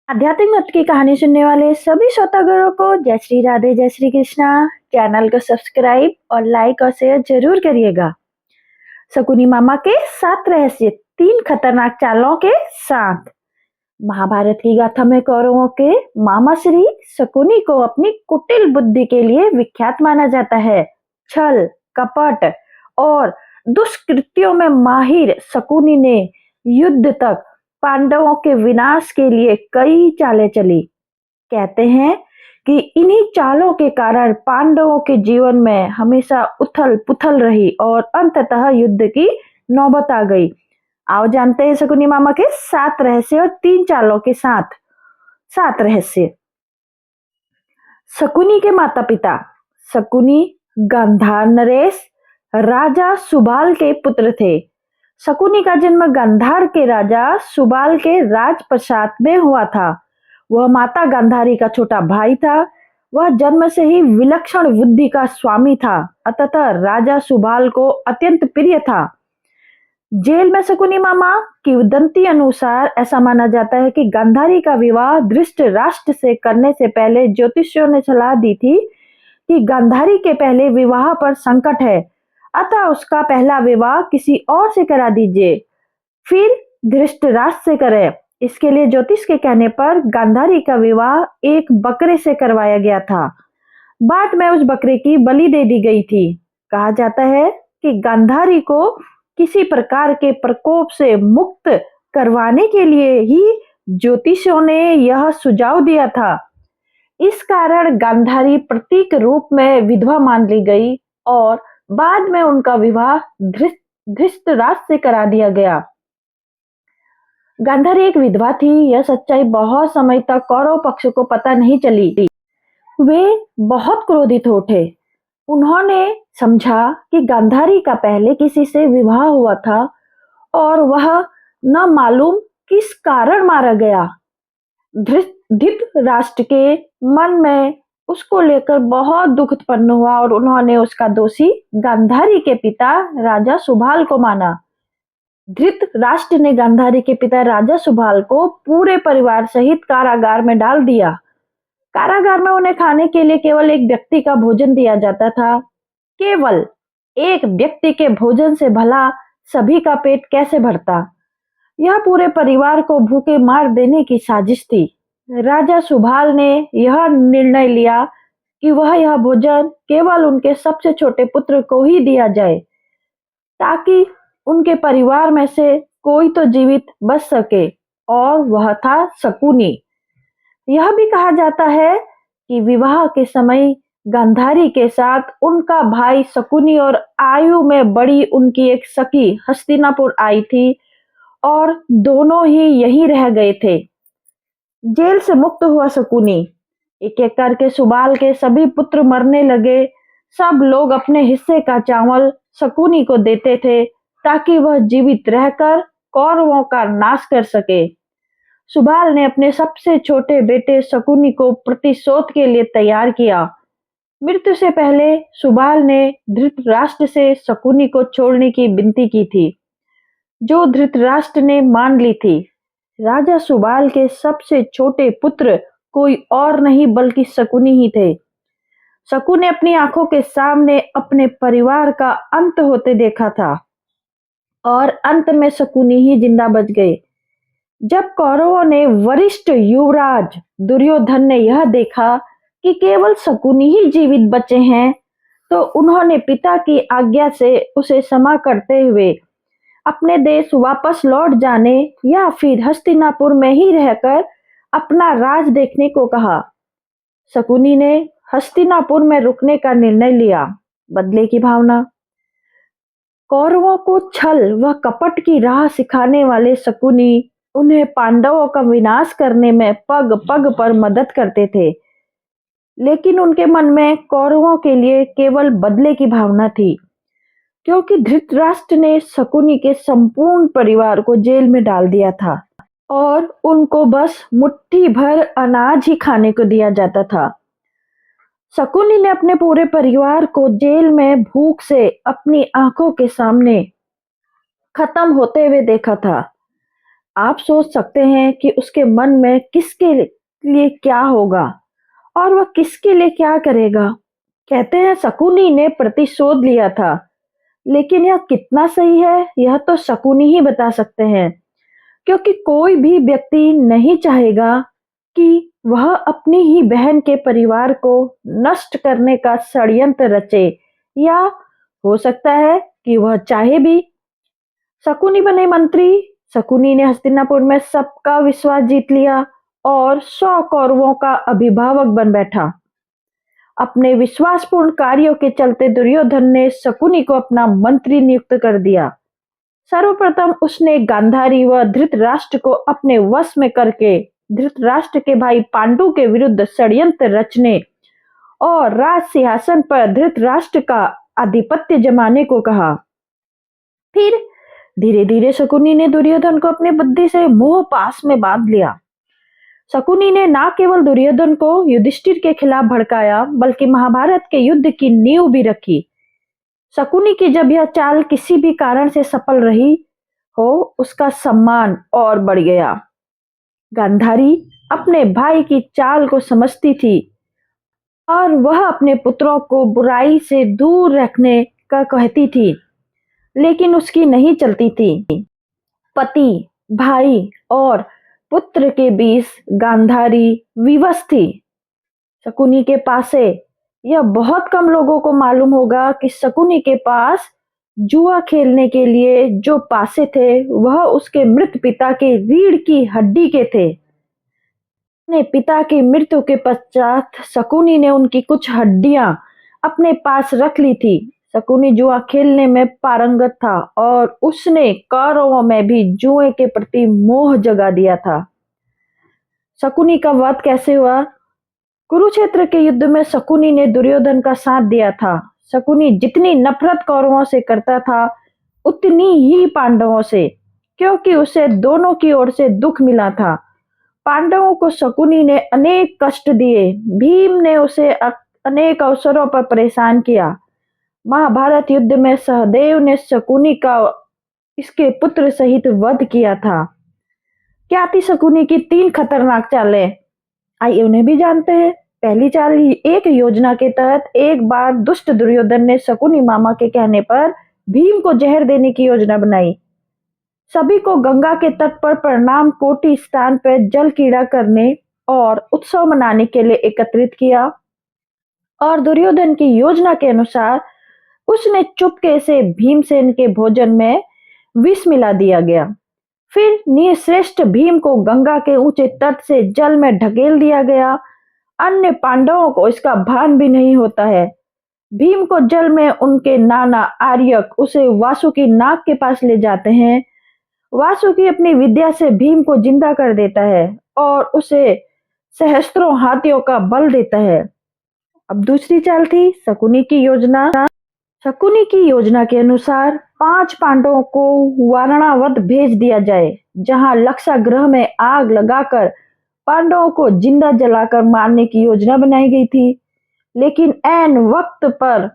आध्यात्मिक मत की कहानी सुनने वाले सभी श्रोतागणों को जय श्री राधे, जय श्री कृष्णा। चैनल को सब्सक्राइब और लाइक और शेयर जरूर करिएगा। शकुनी मामा के 7 रहस्य, 3 खतरनाक चालों के साथ। महाभारत की गाथा में कौरवों के मामा श्री शकुनी को अपनी कुटिल बुद्धि के लिए विख्यात माना जाता है। छल, कपट और दुष्कृत्यों में माहिर शकुनी ने युद्ध तक पांडवों के विनाश के लिए कई चालें चली। कहते हैं कि इन्हीं चालों के कारण पांडवों के जीवन में हमेशा उथल पुथल रही और अंततः युद्ध की नौबत आ गई। आओ जानते हैं शकुनी मामा के 7 रहस्य और 3 चालों के साथ। 7 रहस्य। शकुनी के माता पिता। शकुनी गांधार नरेश राजा सुबाल के पुत्र थे। शकुनी का जन्म गांधार के राजा सुबाल के राजप्रासाद में हुआ था। वह माता गांधारी का छोटा भाई था। वह जन्म से ही विलक्षण बुद्धि का स्वामी था, अतः राजा सुबाल को अत्यंत प्रिय था। जेल में शकुनी मामा की उदंती अनुसार ऐसा माना जाता है कि गांधारी का विवाह धृतराष्ट्र से करने से पहले ज्योतिषियों ने सलाह दी थी कि गांधारी के पहले विवाह पर संकट है, अतः उसका पहला विवाह किसी और से करा दीजिए, फिर धृतराष्ट्र से करें। इसके लिए ज्योतिष के कहने पर गांधारी का विवाह एक बकरे से करवाया गया था। बाद में उस बकरे की बलि दे दी गई थी। कहा जाता है कि गांधारी को किसी प्रकार के प्रकोप से मुक्त करवाने के लिए ही ज्योतिषियों ने यह सुझाव दिया था। इस कारण गांधारी प्रतीक रूप में विधवा मान ली गई और बाद में उनका विवाह धृतराष्ट्र से करा दिया गया। गांधारी एक विधवा थी। यह सच्चाई बहुत समय तक कौरव पक्ष को पता नहीं चली। वे बहुत क्रोधित हो उठे। उन्होंने समझा कि गांधारी का पहले किसी से विवाह हुआ था और वह न मालूम किस कारण मारा गया। धृतराष्ट्र के मन में उसको लेकर बहुत दुख उत्पन्न हुआ और उन्होंने उसका दोषी गांधारी के पिता राजा सुबाल को माना। धृतराष्ट्र ने गांधारी के पिता राजा सुबाल को पूरे परिवार सहित कारागार में डाल दिया। कारागार में उन्हें खाने के लिए केवल एक व्यक्ति का भोजन दिया जाता था। केवल एक व्यक्ति के भोजन से भला सभी का पेट कैसे भरता? यह पूरे परिवार को भूखे मार देने की साजिश थी। राजा सुबाल ने यह निर्णय लिया कि वह यह भोजन केवल उनके सबसे छोटे पुत्र को ही दिया जाए, ताकि उनके परिवार में से कोई तो जीवित बच सके, और वह था शकुनी। यह भी कहा जाता है कि विवाह के समय गांधारी के साथ उनका भाई शकुनी और आयु में बड़ी उनकी एक सखी हस्तिनापुर आई थी और दोनों ही यहीं रह गए थे। जेल से मुक्त हुआ शकुनी एक एक करके सुबाल के सभी पुत्र मरने लगे। सब लोग अपने हिस्से का चावल शकुनी को देते थे ताकि वह जीवित रहकर कौरवों का नाश कर सके। सुबाल ने अपने सबसे छोटे बेटे शकुनी को प्रतिशोध के लिए तैयार किया। मृत्यु से पहले सुबाल ने धृतराष्ट्र से शकुनी को छोड़ने की विनती की थी, जो धृतराष्ट्र ने मान ली थी। राजा सुबाल के सबसे छोटे पुत्र कोई और नहीं बल्कि शकुनी ही थे। शकुनी ने अपनी आंखों के सामने अपने परिवार का अंत होते देखा था और अंत में शकुनी ही जिंदा बच गए। जब कौरवों ने वरिष्ठ युवराज दुर्योधन ने यह देखा कि केवल शकुनी ही जीवित बचे हैं, तो उन्होंने पिता की आज्ञा से उसे क्षमा करते हुए अपने देश वापस लौट जाने या फिर हस्तिनापुर में ही रहकर अपना राज देखने को कहा। शकुनी ने हस्तिनापुर में रुकने का निर्णय लिया। बदले की भावना। कौरवों को छल व कपट की राह सिखाने वाले शकुनी उन्हें पांडवों का विनाश करने में पग पग पर मदद करते थे, लेकिन उनके मन में कौरवों के लिए केवल बदले की भावना थी, क्योंकि धृतराष्ट्र ने शकुनी के संपूर्ण परिवार को जेल में डाल दिया था और उनको बस मुट्ठी भर अनाज ही खाने को दिया जाता था। शकुनी ने अपने पूरे परिवार को जेल में भूख से अपनी आंखों के सामने खत्म होते हुए देखा था। आप सोच सकते हैं कि उसके मन में किसके लिए क्या होगा और वह किसके लिए क्या करेगा। कहते हैं शकुनी ने प्रतिशोध लिया था, लेकिन यह कितना सही है यह तो शकुनी ही बता सकते हैं, क्योंकि कोई भी व्यक्ति नहीं चाहेगा कि वह अपनी ही बहन के परिवार को नष्ट करने का षड्यंत्र रचे, या हो सकता है कि वह चाहे भी। शकुनी बने मंत्री। शकुनी ने हस्तिनापुर में सबका विश्वास जीत लिया और 100 कौरवों का अभिभावक बन बैठा। अपने विश्वासपूर्ण कार्यों के चलते दुर्योधन ने शकुनी को अपना मंत्री नियुक्त कर दिया। सर्वप्रथम उसने गांधारी व धृतराष्ट्र को अपने वश में करके धृतराष्ट्र के भाई पांडु के विरुद्ध षड्यंत्र रचने और राज सिंहासन पर धृतराष्ट्र का आधिपत्य जमाने को कहा। फिर धीरे धीरे शकुनी ने दुर्योधन को अपनी बुद्धि से मोह पास में बांध लिया। शकुनी ने न केवल दुर्योधन को युधिष्ठिर के खिलाफ भड़काया, बल्कि महाभारत के युद्ध की नींव भी रखी। शकुनी की जब यह चाल किसी भी कारण से सफल रही हो, उसका सम्मान और बढ़ गया। गांधारी अपने भाई की चाल को समझती थी और वह अपने पुत्रों को बुराई से दूर रखने का कहती थी, लेकिन उसकी नहीं चलती थी। पति, भाई और पुत्र के बीच गांधारी विवश थी। शकुनी के पास से यह बहुत कम लोगों को मालूम होगा कि शकुनी के पास जुआ खेलने के लिए जो पासे थे वह उसके मृत पिता के रीढ़ की हड्डी के थे। अपने पिता की मृत्यु के पश्चात शकुनी ने उनकी कुछ हड्डियां अपने पास रख ली थी। शकुनी जुआ खेलने में पारंगत था और उसने कौरवों में भी जुए के प्रति मोह जगा दिया था। शकुनी का वध कैसे हुआ? कुरुक्षेत्र के युद्ध में शकुनी ने दुर्योधन का साथ दिया था। शकुनी जितनी नफरत कौरवों से करता था उतनी ही पांडवों से, क्योंकि उसे दोनों की ओर से दुख मिला था। पांडवों को शकुनी ने अनेक कष्ट दिए। भीम ने उसे अनेक अवसरों पर परेशान किया। महाभारत युद्ध में सहदेव ने शकुनी का इसके पुत्र सहित वध किया था। क्या थी शकुनी की 3 खतरनाक चालें? आइए उन्हें भी जानते हैं। पहली चाल, एक योजना के तहत एक बार दुष्ट दुर्योधन ने शकुनी मामा के कहने पर भीम को जहर देने की योजना बनाई। सभी को गंगा के तट पर प्रणाम कोटि स्थान पर जल क्रीड़ा करने और उत्सव मनाने के लिए एकत्रित किया और दुर्योधन की योजना के अनुसार उसने चुपके से भीमसेन के भोजन में विष मिला दिया गया। फिर निश्रेष्ठ भीम को गंगा के ऊंचे तट से जल में ढकेल दिया गया। अन्य पांडवों को इसका भान भी नहीं होता है। भीम को जल में उनके नाना आर्यक उसे वासुकी नाग के पास ले जाते हैं। वासुकी अपनी विद्या से भीम को जिंदा कर देता है और उसे सहस्त्रों हाथियों का बल देता है। अब दूसरी चाल थी शकुनी की योजना। शकुनी की योजना के अनुसार 5 पांडवों को वारणावत भेज दिया जाए, जहां लक्षागृह में आग लगाकर पांडवों को जिंदा जलाकर मारने की योजना बनाई गई थी। लेकिन ऐन वक्त पर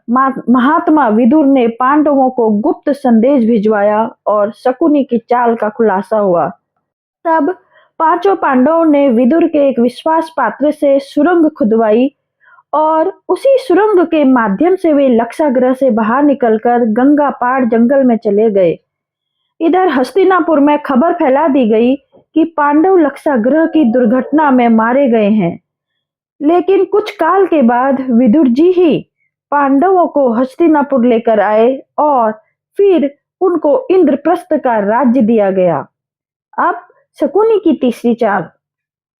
महात्मा विदुर ने पांडवों को गुप्त संदेश भिजवाया और शकुनी की चाल का खुलासा हुआ। तब 5 पांडवों ने विदुर के एक विश्वास पात्र से सुरंग खुदवाई और उसी सुरंग के माध्यम से वे लक्षागृह से बाहर निकलकर गंगा पार जंगल में चले गए। इधर हस्तिनापुर में खबर फैला दी गई कि पांडव लक्षागृह की दुर्घटना में मारे गए हैं। लेकिन कुछ काल के बाद विदुर जी ही पांडवों को हस्तिनापुर लेकर आए और फिर उनको इंद्रप्रस्थ का राज्य दिया गया। अब शकुनी की तीसरी चाल।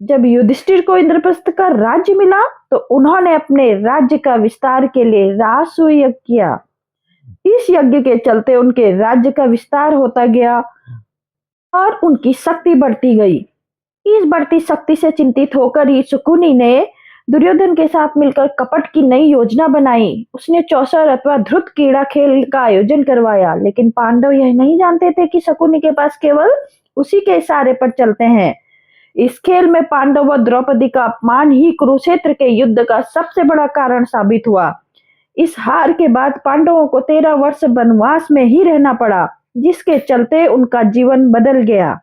जब युधिष्ठिर को इंद्रप्रस्थ का राज्य मिला तो उन्होंने अपने राज्य का विस्तार के लिए राजसूय यज्ञ किया। इस यज्ञ के चलते उनके राज्य का विस्तार होता गया और उनकी शक्ति बढ़ती गई। इस बढ़ती शक्ति से चिंतित होकर ही शकुनी ने दुर्योधन के साथ मिलकर कपट की नई योजना बनाई। उसने चौसर अथवा ध्रुत क्रीड़ा खेल का आयोजन करवाया, लेकिन पांडव यह नहीं जानते थे कि शकुनी के पास केवल उसी के इशारे पर चलते हैं। इस खेल में पांडव व द्रौपदी का अपमान ही कुरुक्षेत्र के युद्ध का सबसे बड़ा कारण साबित हुआ। इस हार के बाद पांडवों को 13 वर्ष वनवास में ही रहना पड़ा, जिसके चलते उनका जीवन बदल गया।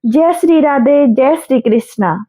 जय श्री राधे, जय श्री कृष्णा।